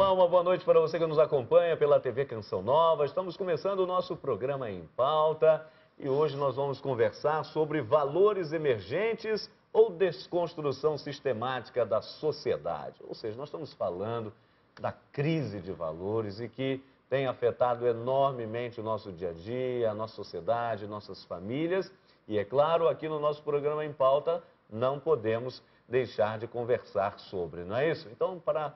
Olá, uma boa noite para você que nos acompanha pela TV Canção Nova. Estamos começando o nosso programa Em Pauta e hoje nós vamos conversar sobre valores emergentes ou desconstrução sistemática da sociedade. Ou seja, nós estamos falando da crise de valores e que tem afetado enormemente o nosso dia a dia, a nossa sociedade, nossas famílias. E é claro, aqui no nosso programa Em Pauta não podemos deixar de conversar sobre, não é isso? Então, para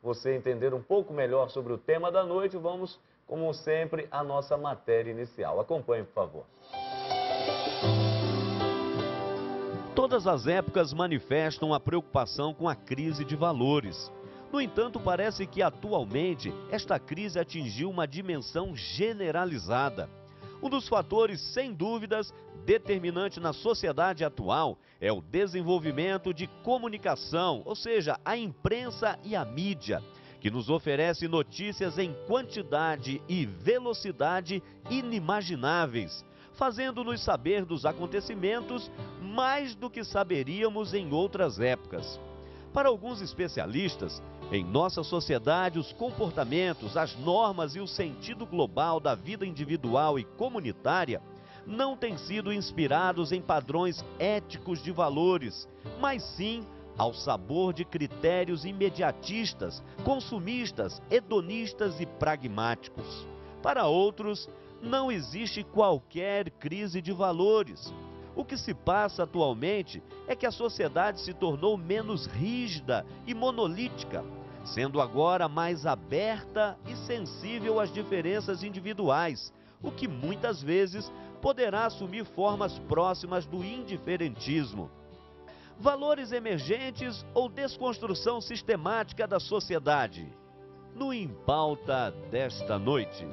você entender um pouco melhor sobre o tema da noite, vamos, como sempre, à nossa matéria inicial. Acompanhe, por favor. Todas as épocas manifestam a preocupação com a crise de valores. No entanto, parece que atualmente esta crise atingiu uma dimensão generalizada. Um dos fatores, sem dúvidas, determinante na sociedade atual é o desenvolvimento de comunicação, ou seja, a imprensa e a mídia, que nos oferece notícias em quantidade e velocidade inimagináveis, fazendo-nos saber dos acontecimentos mais do que saberíamos em outras épocas. Para alguns especialistas, em nossa sociedade, os comportamentos, as normas e o sentido global da vida individual e comunitária não têm sido inspirados em padrões éticos de valores, mas sim ao sabor de critérios imediatistas, consumistas, hedonistas e pragmáticos. Para outros, não existe qualquer crise de valores. O que se passa atualmente é que a sociedade se tornou menos rígida e monolítica, sendo agora mais aberta e sensível às diferenças individuais, o que muitas vezes poderá assumir formas próximas do indiferentismo. Valores emergentes ou desconstrução sistemática da sociedade? No Em Pauta desta noite.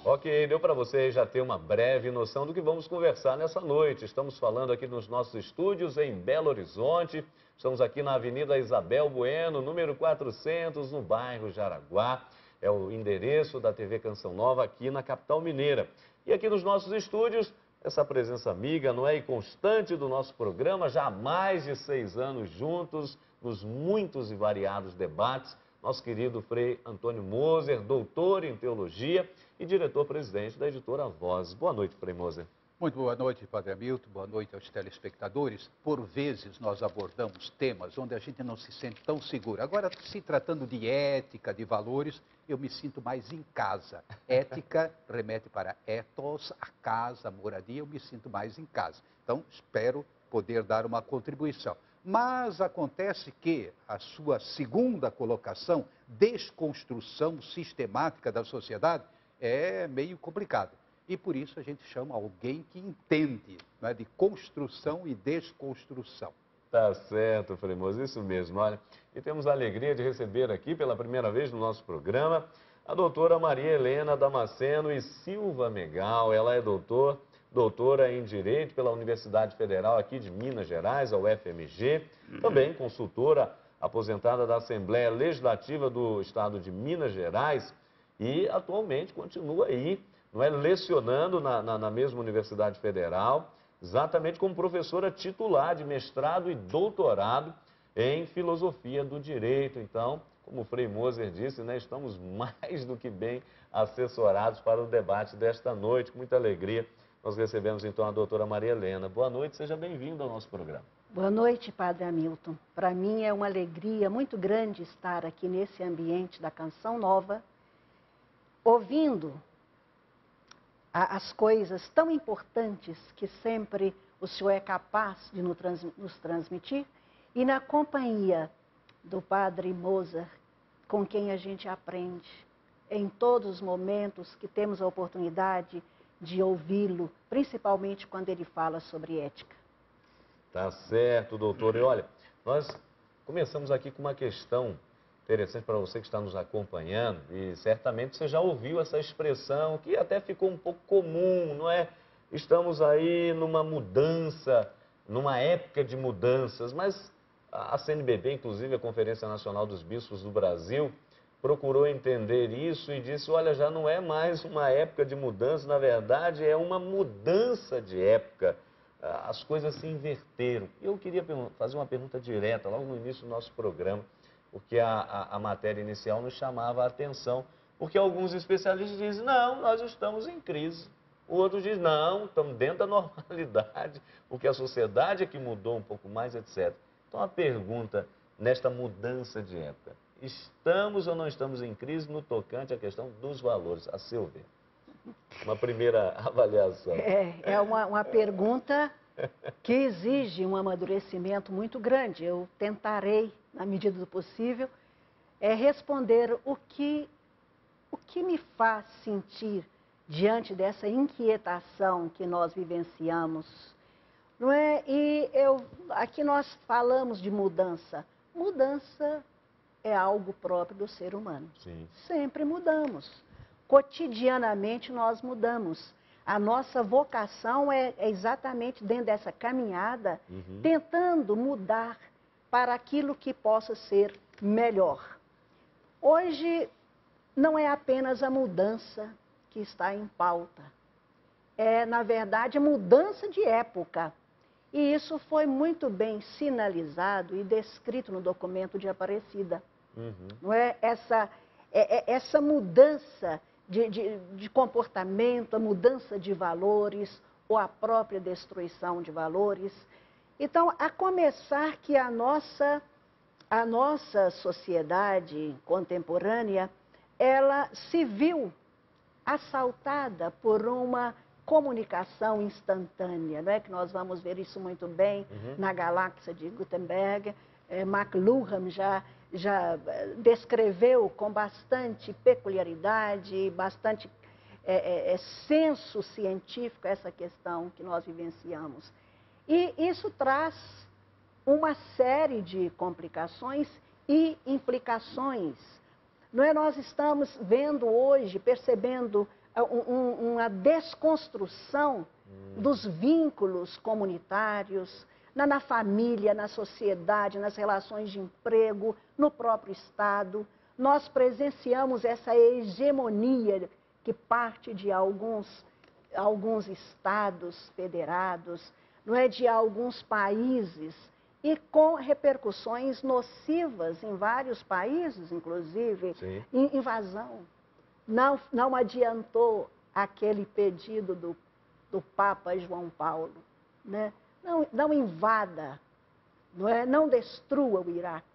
Ok, deu para você já ter uma breve noção do que vamos conversar nessa noite. Estamos falando aqui nos nossos estúdios em Belo Horizonte. Estamos aqui na Avenida Isabel Bueno, número 400, no bairro Jaraguá. É o endereço da TV Canção Nova aqui na capital mineira. E aqui nos nossos estúdios, essa presença amiga, não é, e constante do nosso programa, já há mais de 6 anos juntos, nos muitos e variados debates, nosso querido Frei Antônio Moser, doutor em teologia e diretor-presidente da editora Voz. Boa noite, Frei Moser. Muito boa noite, Padre Hamilton, boa noite aos telespectadores. Por vezes nós abordamos temas onde a gente não se sente tão seguro. Agora, se tratando de ética, de valores, eu me sinto mais em casa. Ética remete para ethos, a casa, a moradia, eu me sinto mais em casa. Então, espero poder dar uma contribuição. Mas acontece que a sua segunda colocação, desconstrução sistemática da sociedade, é meio complicado. E por isso a gente chama alguém que entende, né, de construção e desconstrução. Tá certo, Frei Moser, isso mesmo, olha. E temos a alegria de receber aqui pela primeira vez no nosso programa a doutora Maria Helena Damasceno e Silva Megal. Ela é doutora em Direito pela Universidade Federal aqui de Minas Gerais, a UFMG. Também consultora aposentada da Assembleia Legislativa do Estado de Minas Gerais e atualmente continua aí, não é, lecionando na mesma Universidade Federal, exatamente como professora titular de mestrado e doutorado em Filosofia do Direito. Então, como o Frei Moser disse, né, estamos mais do que bem assessorados para o debate desta noite. Com muita alegria, nós recebemos então a doutora Maria Helena. Boa noite, seja bem-vinda ao nosso programa. Boa noite, Padre Hamilton. Para mim é uma alegria muito grande estar aqui nesse ambiente da Canção Nova, ouvindo as coisas tão importantes que sempre o Senhor é capaz de nos transmitir, e na companhia do Padre Moser, com quem a gente aprende em todos os momentos que temos a oportunidade de ouvi-lo, principalmente quando ele fala sobre ética. Tá certo, doutor. E olha, nós começamos aqui com uma questão interessante para você que está nos acompanhando, e certamente você já ouviu essa expressão que até ficou um pouco comum, não é? Estamos aí numa mudança, numa época de mudanças, mas a CNBB, inclusive a Conferência Nacional dos Bispos do Brasil, procurou entender isso e disse, olha, já não é mais uma época de mudança, na verdade é uma mudança de época. as coisas se inverteram. Eu queria fazer uma pergunta direta, logo no início do nosso programa, porque a matéria inicial nos chamava a atenção, porque alguns especialistas dizem, não, nós estamos em crise. O outro diz, não, estamos dentro da normalidade, porque a sociedade é que mudou um pouco mais, etc. Então, a pergunta, nesta mudança de época, estamos ou não estamos em crise no tocante à questão dos valores, a seu ver? Uma primeira avaliação. É uma pergunta que exige um amadurecimento muito grande. Eu tentarei, na medida do possível, responder o que me faz sentir diante dessa inquietação que nós vivenciamos. Não é? E aqui nós falamos de mudança. Mudança é algo próprio do ser humano. Sim. Sempre mudamos. Cotidianamente nós mudamos. A nossa vocação é exatamente dentro dessa caminhada, tentando mudar para aquilo que possa ser melhor. Hoje não é apenas a mudança que está em pauta. É, na verdade, a mudança de época. E isso foi muito bem sinalizado e descrito no documento de Aparecida. Não é? Essa mudança de comportamento, a mudança de valores, ou a própria destruição de valores. Então, a começar que a nossa sociedade contemporânea, ela se viu assaltada por uma comunicação instantânea, não é? Que nós vamos ver isso muito bem na galáxia de Gutenberg. McLuhan já descreveu com bastante peculiaridade, bastante senso científico essa questão que nós vivenciamos. E isso traz uma série de complicações e implicações. Não é? Nós estamos vendo hoje, percebendo uma desconstrução dos vínculos comunitários, na família, na sociedade, nas relações de emprego, no próprio Estado. Nós presenciamos essa hegemonia que parte de alguns estados federados, não é, de alguns países, e com repercussões nocivas em vários países, inclusive, invasão. Não adiantou aquele pedido do Papa João Paulo, né? Não invada, não é? Não destrua o Iraque.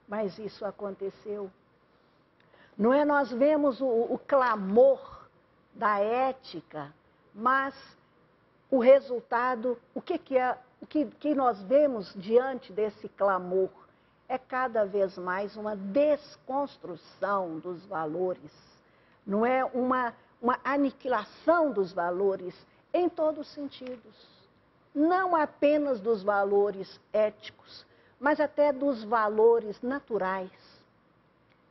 Mas isso aconteceu. Não é? Nós vemos o clamor da ética, mas o resultado, o que nós vemos diante desse clamor é cada vez mais uma desconstrução dos valores. Não é? Uma aniquilação dos valores em todos os sentidos. Não apenas dos valores éticos, mas até dos valores naturais.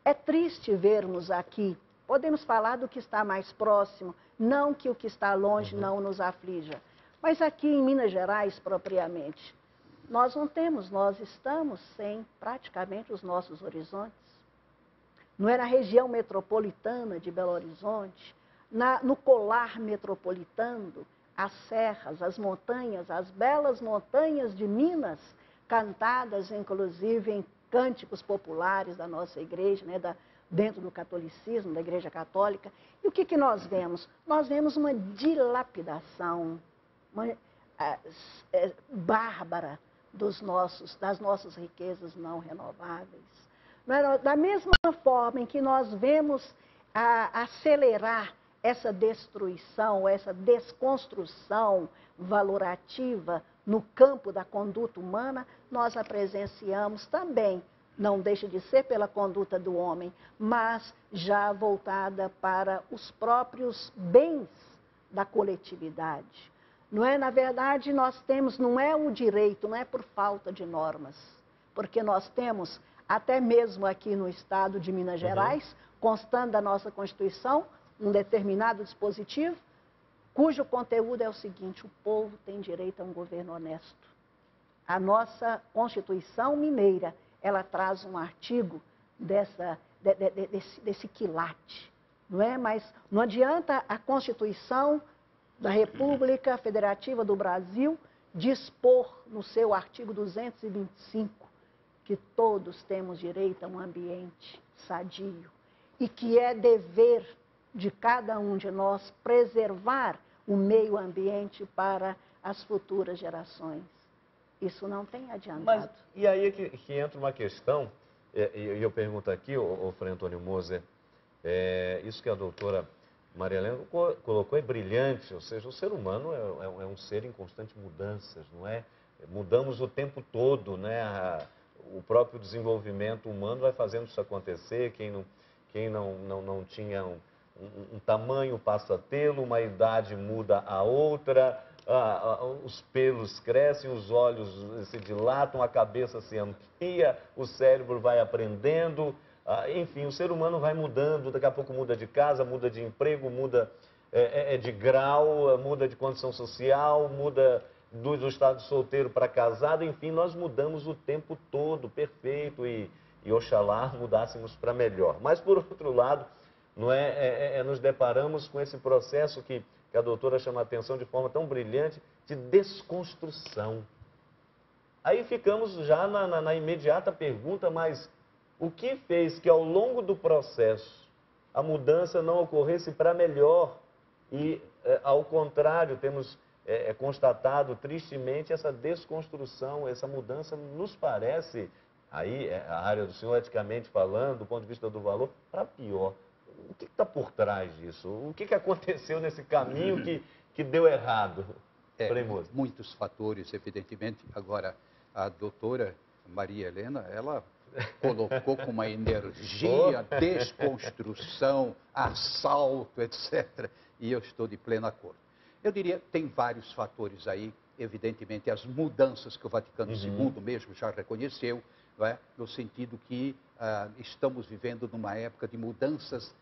É triste vermos aqui, podemos falar do que está mais próximo, não que o que está longe não nos aflija. Mas aqui em Minas Gerais, propriamente, nós estamos sem praticamente os nossos horizontes. Não é na região metropolitana de Belo Horizonte, no colar metropolitano, as serras, as montanhas, as belas montanhas de Minas, cantadas inclusive em cânticos populares da nossa igreja, né, dentro do catolicismo, da Igreja Católica. E o que nós vemos? Nós vemos uma dilapidação bárbara das nossas riquezas não renováveis. Da mesma forma em que nós vemos acelerar essa destruição, essa desconstrução valorativa no campo da conduta humana, nós a presenciamos também, não deixa de ser pela conduta do homem, mas já voltada para os próprios bens da coletividade. Não é? Na verdade, nós temos, não é o direito, não é por falta de normas, porque nós temos, até mesmo aqui no estado de Minas Gerais, constando da nossa Constituição, um determinado dispositivo, cujo conteúdo é o seguinte: o povo tem direito a um governo honesto. A nossa Constituição mineira, ela traz um artigo desse quilate, não é? Mas não adianta a Constituição da República Federativa do Brasil dispor no seu artigo 225 que todos temos direito a um ambiente sadio e que é dever de cada um de nós preservar o meio ambiente para as futuras gerações. Isso não tem adiantado. Mas e aí é que entra uma questão, e eu pergunto aqui, o Frei Antônio Moser, isso que a doutora Maria Helena colocou é brilhante, ou seja, o ser humano é um ser em constantes mudanças, não é? Mudamos o tempo todo, né? O próprio desenvolvimento humano vai fazendo isso acontecer, quem não tinha um tamanho passa a tê-lo, uma idade muda a outra, os pelos crescem, os olhos se dilatam, a cabeça se amplia, o cérebro vai aprendendo, enfim, o ser humano vai mudando, daqui a pouco muda de casa, muda de emprego, muda de grau, muda de condição social, muda do estado solteiro para casado, enfim, nós mudamos o tempo todo, perfeito, e oxalá mudássemos para melhor. Mas, por outro lado, não nos deparamos com esse processo que a doutora chama a atenção de forma tão brilhante, de desconstrução. Aí ficamos já na imediata pergunta, mas o que fez que ao longo do processo a mudança não ocorresse para melhor? E, ao contrário, temos constatado tristemente essa desconstrução, essa mudança nos parece, aí a área do senhor eticamente falando, do ponto de vista do valor, para pior. O que está por trás disso? O que aconteceu nesse caminho que deu errado? Muitos fatores, evidentemente. Agora, a doutora Maria Helena, ela colocou com uma energia, desconstrução, assalto, etc. E eu estou de pleno acordo. Eu diria, tem vários fatores aí, evidentemente, as mudanças que o Vaticano II mesmo já reconheceu, não é? No sentido que estamos vivendo numa época de mudanças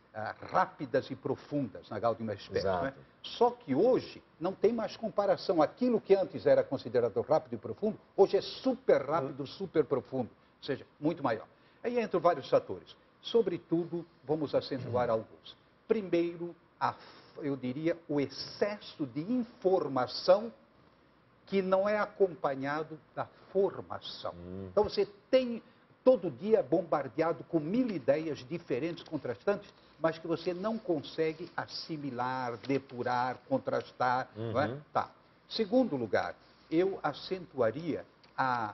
rápidas e profundas na Gaudium et Spes. Não é? Só que hoje não tem mais comparação. Aquilo que antes era considerado rápido e profundo, hoje é super rápido, super profundo, ou seja, muito maior. Aí entram vários fatores. Sobretudo, vamos acentuar alguns. Primeiro, eu diria, o excesso de informação que não é acompanhado da formação. Então, você tem todo dia bombardeado com 1000 ideias diferentes, contrastantes, mas que você não consegue assimilar, depurar, contrastar. Não é? Tá. Segundo lugar, eu acentuaria a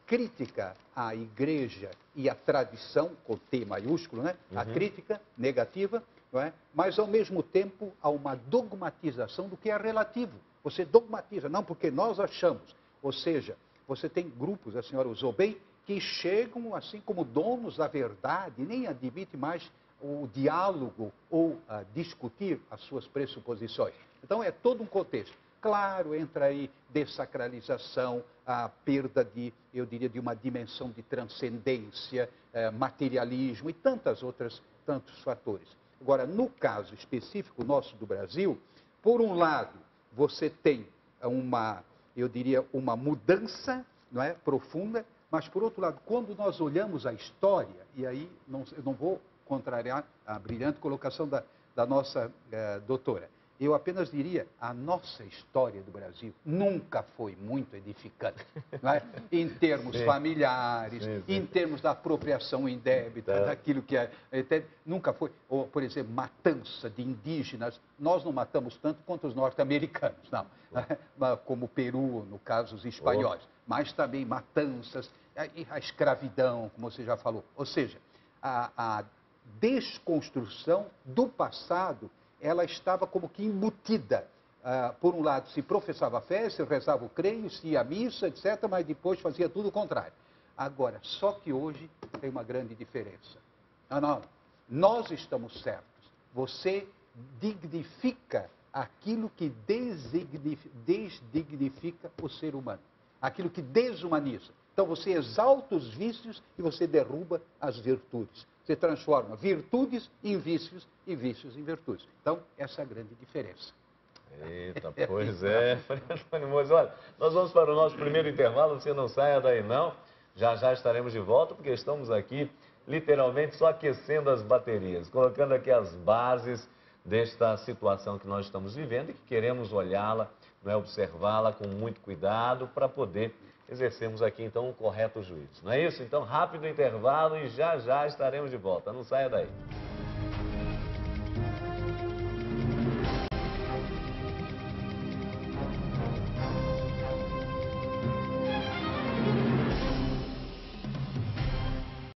crítica à igreja e à tradição, com T maiúsculo, né? A crítica negativa, não é? Mas, ao mesmo tempo, há uma dogmatização do que é relativo. Você dogmatiza, não, porque nós achamos. Ou seja, você tem grupos, a senhora usou bem, que chegam assim como donos da verdade, nem admite mais o diálogo ou discutir as suas pressuposições. Então, é todo um contexto. Claro, entra aí dessacralização, a perda eu diria, de uma dimensão de transcendência, materialismo e tantos fatores. Agora, no caso específico nosso do Brasil, por um lado, você tem eu diria, uma mudança, não é, profunda, mas, por outro lado, quando nós olhamos a história, e aí eu não vou contrariar a brilhante colocação da nossa doutora, eu apenas diria, a nossa história do Brasil nunca foi muito edificante, não é? Em termos familiares, em termos da apropriação indébita, daquilo que nunca foi, ou, por exemplo, matança de indígenas, nós não matamos tanto quanto os norte-americanos, não, como o Peru, no caso, os espanhóis, mas também matanças, a escravidão, como você já falou, ou seja, a desconstrução do passado, ela estava como que embutida. Por um lado, se professava a fé, se rezava o creio, se ia à missa, etc., mas depois fazia tudo o contrário. Agora, só que hoje tem uma grande diferença. Não, nós estamos certos. Você dignifica aquilo que desdignifica o ser humano, aquilo que desumaniza. Então, você exalta os vícios e você derruba as virtudes. Você transforma virtudes em vícios e vícios em virtudes. Então, essa é a grande diferença. Eita, pois é, Frei Antônio Moser. Olha, nós vamos para o nosso primeiro intervalo, você não saia daí não. Já estaremos de volta, porque estamos aqui literalmente só aquecendo as baterias, colocando aqui as bases desta situação que nós estamos vivendo e que queremos olhá-la, não é, observá-la com muito cuidado para poder exercermos aqui então um correto juízo. Não é isso? Então, rápido intervalo e já já estaremos de volta. Não saia daí.